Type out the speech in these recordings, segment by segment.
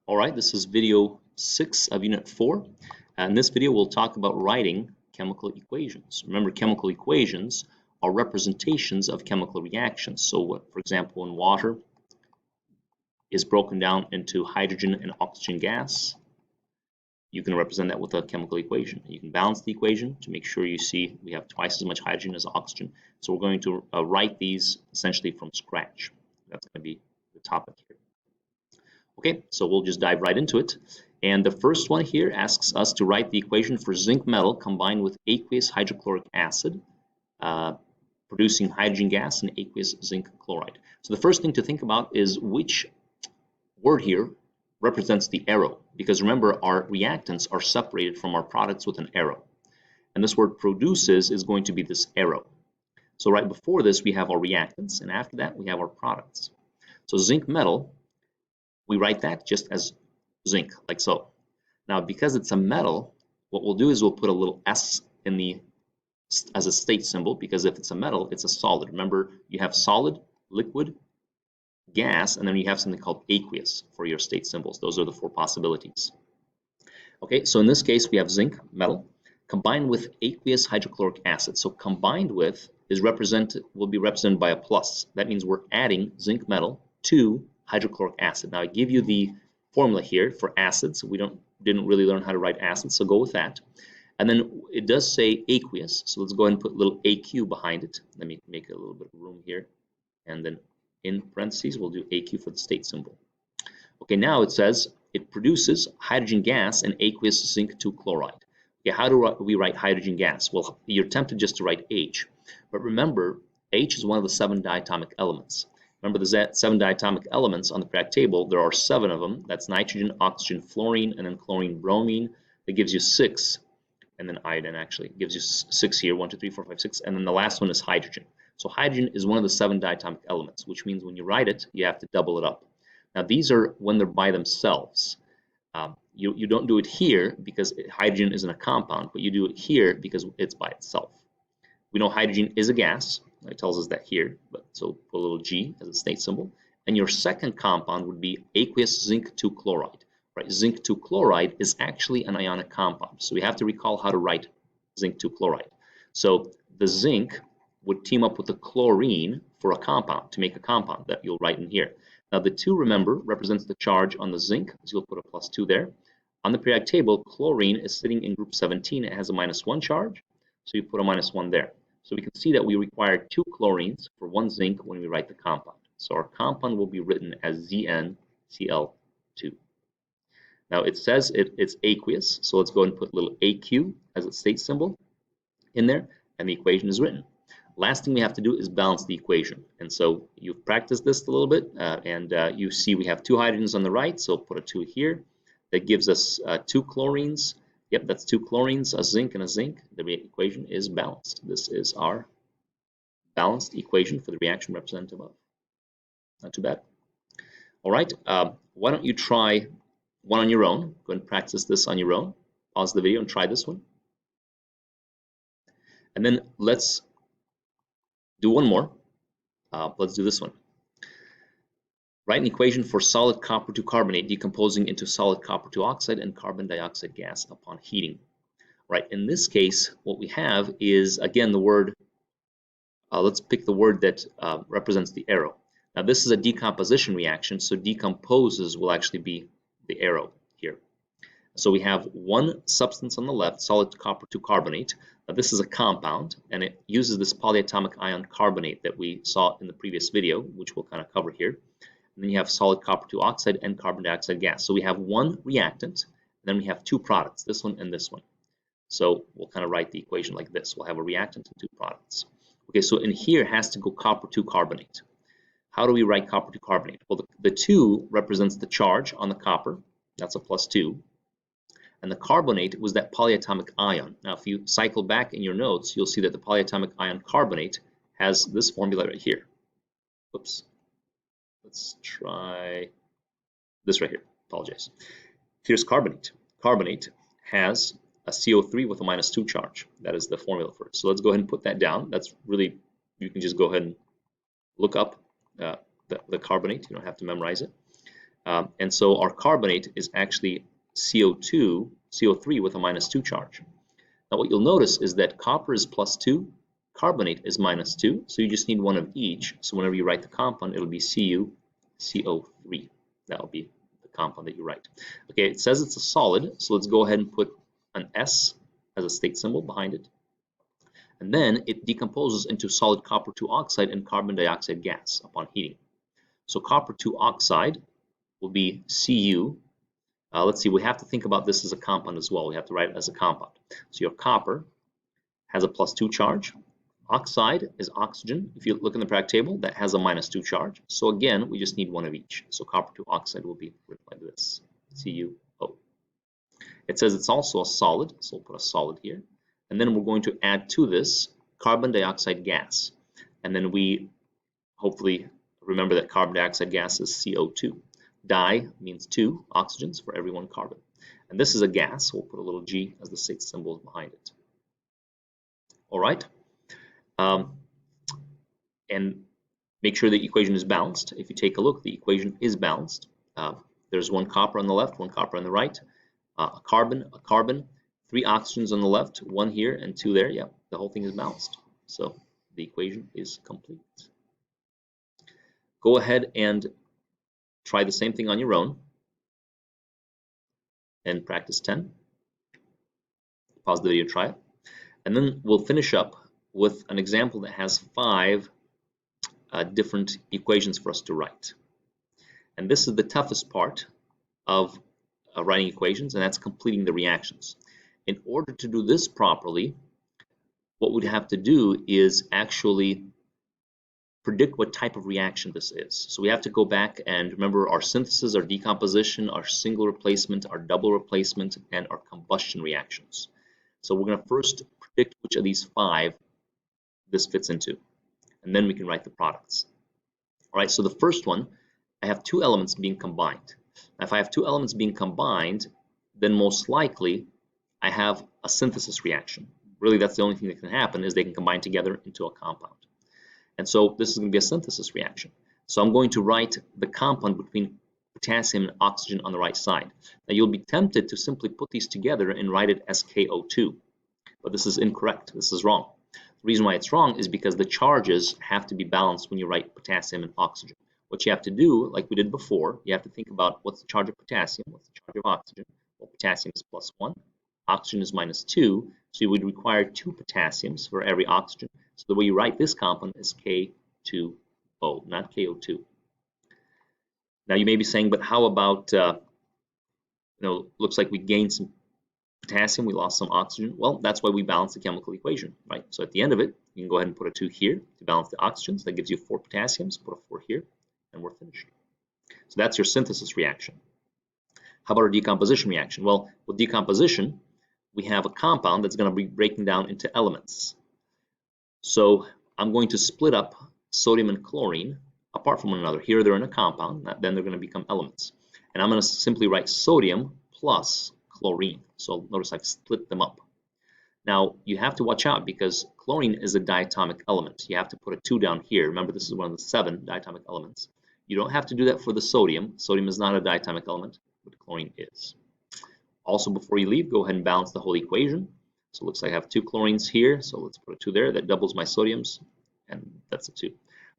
All right, this is video 6 of Unit 4. And in this video, we'll talk about writing chemical equations. Remember, chemical equations are representations of chemical reactions. So, for example, when water is broken down into hydrogen and oxygen gas, you can represent that with a chemical equation. You can balance the equation to make sure you see we have twice as much hydrogen as oxygen. So we're going to write these essentially from scratch. That's going to be the topic here. Okay, so we'll just dive right into it. And the first one here asks us to write the equation for zinc metal combined with aqueous hydrochloric acid, producing hydrogen gas and aqueous zinc chloride. So the first thing to think about is which word here represents the arrow, because remember, our reactants are separated from our products with an arrow. And this word produces is going to be this arrow. So right before this, we have our reactants, and after that, we have our products. So zinc metal, we write that just as zinc, like so. Now, because it's a metal, what we'll do is we'll put a little S in the as a state symbol, because if it's a metal, it's a solid. Remember, you have solid, liquid, gas, and then you have something called aqueous for your state symbols. Those are the four possibilities. Okay, so in this case, we have zinc metal combined with aqueous hydrochloric acid. So combined with will be represented by a plus. That means we're adding zinc metal to hydrochloric acid. Now I give you the formula here for acids. We didn't really learn how to write acids, so go with that. And then it does say aqueous, so let's go ahead and put a little AQ behind it. Let me make a little bit of room here, and then in parentheses we'll do AQ for the state symbol. Okay, now it says it produces hydrogen gas and aqueous zinc 2 chloride. Okay, how do we write hydrogen gas? Well, you're tempted just to write H, but remember, H is one of the 7 diatomic elements. Remember the 7 diatomic elements on the periodic table, there are 7 of them. That's nitrogen, oxygen, fluorine, and then chlorine, bromine. That gives you 6, and then iodine actually gives you 6 here, 1, 2, 3, 4, 5, 6, and then the last one is hydrogen. So hydrogen is one of the 7 diatomic elements, which means when you write it, you have to double it up. Now these are when they're by themselves. You don't do it here because hydrogen isn't a compound, but you do it here because it's by itself. We know hydrogen is a gas. It tells us that here, but so put a little G as a state symbol. And your second compound would be aqueous zinc 2 chloride. Right? Zinc 2 chloride is actually an ionic compound. So we have to recall how to write zinc 2 chloride. So the zinc would team up with the chlorine for a compound, to make a compound that you'll write in here. Now the 2, remember, represents the charge on the zinc, so you'll put a +2 there. On the periodic table, chlorine is sitting in group 17. It has a -1 charge, so you put a -1 there. So we can see that we require 2 chlorines for 1 zinc when we write the compound. So our compound will be written as ZnCl2. Now it says it's aqueous, so let's go ahead and put a little AQ as a state symbol in there, and the equation is written. Last thing we have to do is balance the equation. And so you've practiced this a little bit, and you see we have 2 hydrogens on the right, so put a 2 here. That gives us 2 chlorines. Yep, that's 2 chlorines, a zinc and a zinc. The equation is balanced. This is our balanced equation for the reaction represented above. Not too bad. All right, why don't you try one on your own? Go and practice this on your own. Pause the video and try this one. And then let's do one more. Let's do this one. Write an equation for solid copper 2 carbonate decomposing into solid copper 2 oxide and carbon dioxide gas upon heating. Right, in this case, what we have is, again, the word, let's pick the word that represents the arrow. Now this is a decomposition reaction, so decomposes will actually be the arrow here. So we have one substance on the left, solid copper 2 carbonate. Now this is a compound, and it uses this polyatomic ion carbonate that we saw in the previous video, which we'll kind of cover here. And then you have solid copper 2 oxide and carbon dioxide gas. So we have one reactant, and then we have 2 products, this one and this one. So we'll kind of write the equation like this. We'll have a reactant and 2 products. Okay, so in here has to go copper 2 carbonate. How do we write copper 2 carbonate? Well, the 2 represents the charge on the copper. That's a +2. And the carbonate was that polyatomic ion. Now, if you cycle back in your notes, you'll see that the polyatomic ion carbonate has this formula right here. Whoops. Let's try this right here. Apologize. Here's carbonate. Carbonate has a CO3 with a -2 charge. That is the formula for it. So let's go ahead and put that down. That's really, you can just go ahead and look up the carbonate. You don't have to memorize it. And so our carbonate is actually CO3 with a -2 charge. Now what you'll notice is that copper is +2, carbonate is -2, so you just need one of each. So whenever you write the compound, it'll be CuCO3. That will be the compound that you write. Okay, it says it's a solid, so let's go ahead and put an S as a state symbol behind it. And then it decomposes into solid copper 2 oxide and carbon dioxide gas upon heating. So copper 2 oxide will be Cu. Let's see, we have to think about this as a compound as well. We have to write it as a compound. So your copper has a +2 charge. Oxide is oxygen. If you look in the periodic table, that has a -2 charge. So again, we just need one of each. So copper 2 oxide will be written like this, CuO. It says it's also a solid, so we'll put a solid here. And then we're going to add to this carbon dioxide gas. And then we hopefully remember that carbon dioxide gas is CO2. Di means 2 oxygens for every 1 carbon. And this is a gas, so we'll put a little G as the state symbol behind it. All right. And make sure the equation is balanced. If you take a look, the equation is balanced. There's 1 copper on the left, 1 copper on the right, a carbon, 3 oxygens on the left, 1 here and 2 there. Yeah, the whole thing is balanced. So the equation is complete. Go ahead and try the same thing on your own and practice 10. Pause the video, try it. And then we'll finish up with an example that has 5 different equations for us to write. And this is the toughest part of writing equations, and that's completing the reactions. In order to do this properly, what we'd have to do is actually predict what type of reaction this is. So we have to go back and remember our synthesis, our decomposition, our single replacement, our double replacement, and our combustion reactions. So we're going to first predict which of these 5 this fits into, and then we can write the products. All right, so the first one, I have 2 elements being combined. Now, if I have 2 elements being combined, then most likely I have a synthesis reaction. Really, that's the only thing that can happen, is they can combine together into a compound. And so this is going to be a synthesis reaction. So I'm going to write the compound between potassium and oxygen on the right side. Now you'll be tempted to simply put these together and write it as KO2, but this is incorrect. This is wrong. The reason why it's wrong is because the charges have to be balanced when you write potassium and oxygen. What you have to do, like we did before, you have to think about what's the charge of potassium, what's the charge of oxygen. Well, potassium is +1, oxygen is -2, so you would require 2 potassiums for every oxygen. So the way you write this compound is K2O, not KO2. Now you may be saying, but how about, looks like we gained some potassium, we lost some oxygen. Well, that's why we balance the chemical equation, right? So at the end of it, you can go ahead and put a 2 here to balance the oxygens. That gives you 4 potassiums, put a 4 here, and we're finished. So that's your synthesis reaction. How about our decomposition reaction? Well, with decomposition, we have a compound that's going to be breaking down into elements. So I'm going to split up sodium and chlorine apart from one another. Here they're in a compound, then they're going to become elements. And I'm going to simply write sodium plus chlorine. So notice I've split them up. Now you have to watch out because chlorine is a diatomic element. You have to put a 2 down here. Remember, this is one of the 7 diatomic elements. You don't have to do that for the sodium. Sodium is not a diatomic element, but chlorine is. Also, before you leave, go ahead and balance the whole equation. So it looks like I have 2 chlorines here, so let's put a 2 there. That doubles my sodiums, and that's a 2.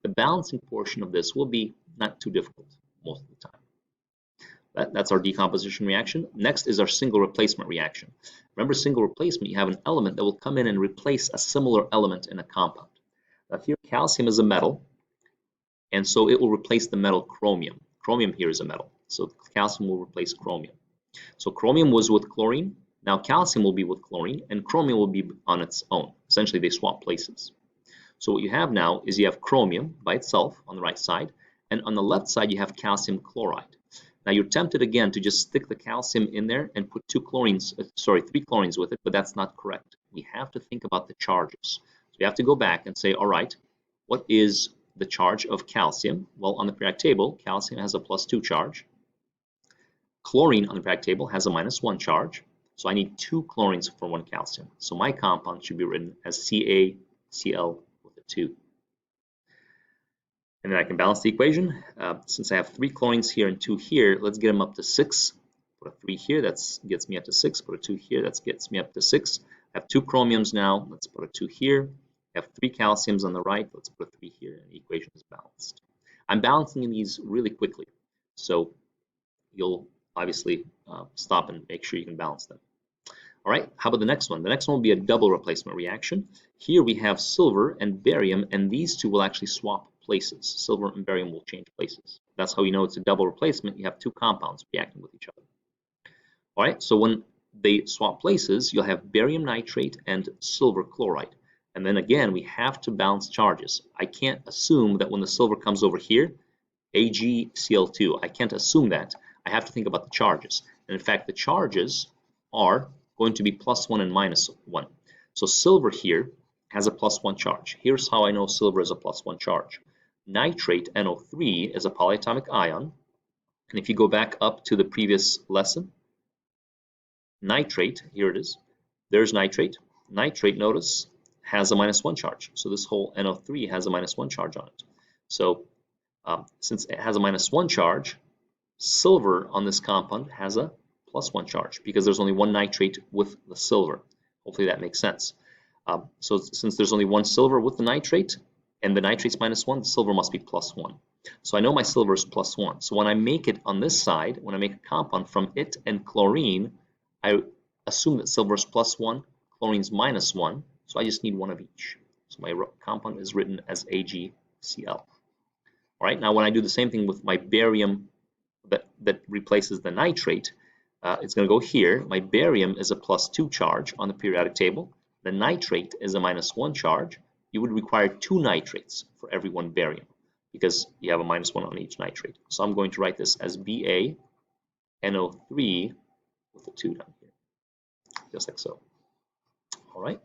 The balancing portion of this will be not too difficult most of the time. That's our decomposition reaction. Next is our single replacement reaction. Remember, single replacement, you have an element that will come in and replace a similar element in a compound. Now here, calcium is a metal, and so it will replace the metal chromium. Chromium here is a metal, so calcium will replace chromium. So chromium was with chlorine. Now calcium will be with chlorine, and chromium will be on its own. Essentially, they swap places. So what you have now is you have chromium by itself on the right side, and on the left side you have calcium chloride. Now you're tempted again to just stick the calcium in there and put 3 chlorines with it, but that's not correct. We have to think about the charges. So we have to go back and say, all right, what is the charge of calcium? Well, on the periodic table, calcium has a +2 charge. Chlorine on the periodic table has a -1 charge. So I need 2 chlorines for 1 calcium. So my compound should be written as CaCl with a 2. And then I can balance the equation. Since I have 3 chlorines here and 2 here, let's get them up to 6. Put a 3 here, that gets me up to 6. Put a 2 here, that gets me up to 6. I have 2 chromiums now, let's put a 2 here. I have 3 calciums on the right, let's put a 3 here, and the equation is balanced. I'm balancing these really quickly, so you'll obviously stop and make sure you can balance them. All right, how about the next one? The next one will be a double replacement reaction. Here we have silver and barium, and these two will actually swap places. Silver and barium will change places. That's how you know it's a double replacement. You have 2 compounds reacting with each other. All right, so when they swap places, you'll have barium nitrate and silver chloride. And then again, we have to balance charges. I can't assume that when the silver comes over here, AgCl2, I can't assume that. I have to think about the charges. And in fact, the charges are going to be +1 and -1. So silver here has a +1 charge. Here's how I know silver is a +1 charge. Nitrate, NO3, is a polyatomic ion. And if you go back up to the previous lesson, nitrate, here it is, there's nitrate. Nitrate, notice, has a -1 charge. So this whole NO3 has a -1 charge on it. So since it has a -1 charge, silver on this compound has a +1 charge because there's only one nitrate with the silver. Hopefully that makes sense. So since there's only one silver with the nitrate and the nitrate's -1, the silver must be +1. So I know my silver is +1. So when I make it on this side, when I make a compound from it and chlorine, I assume that silver is +1, chlorine's -1, so I just need one of each. So my compound is written as AgCl. All right, now when I do the same thing with my barium that replaces the nitrate, it's going to go here. My barium is a +2 charge on the periodic table. The nitrate is a -1 charge. You would require 2 nitrates for every 1 barium because you have a -1 on each nitrate. So I'm going to write this as BaNO3 with a 2 down here, just like so. All right.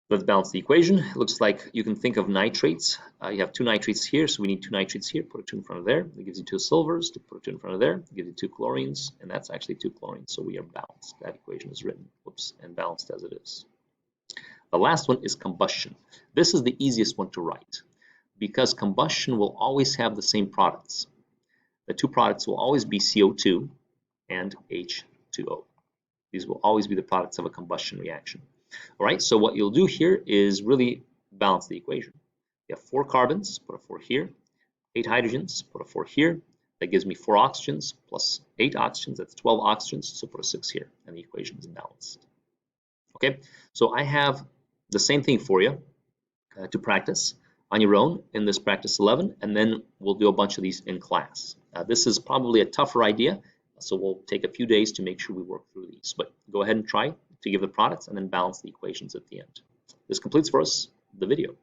Let's balance the equation. It looks like you can think of nitrates. You have 2 nitrates here, so we need 2 nitrates here. Put a 2 in front of there. That gives you 2 silvers. To put a 2 in front of there, that gives you 2 chlorines, and that's actually 2 chlorines. So we are balanced. That equation is written, whoops, and balanced as it is. The last one is combustion. This is the easiest one to write because combustion will always have the same products. The 2 products will always be CO2 and H2O. These will always be the products of a combustion reaction. All right, so what you'll do here is really balance the equation. You have 4 carbons, put a 4 here, 8 hydrogens, put a 4 here. That gives me 4 oxygens plus 8 oxygens, that's 12 oxygens, so put a 6 here, and the equation is balanced. Okay, so I have the same thing for you to practice on your own in this practice 11, and then we'll do a bunch of these in class. This is probably a tougher idea, so we'll take a few days to make sure we work through these, but go ahead and try to give the products and then balance the equations at the end. This completes for us the video.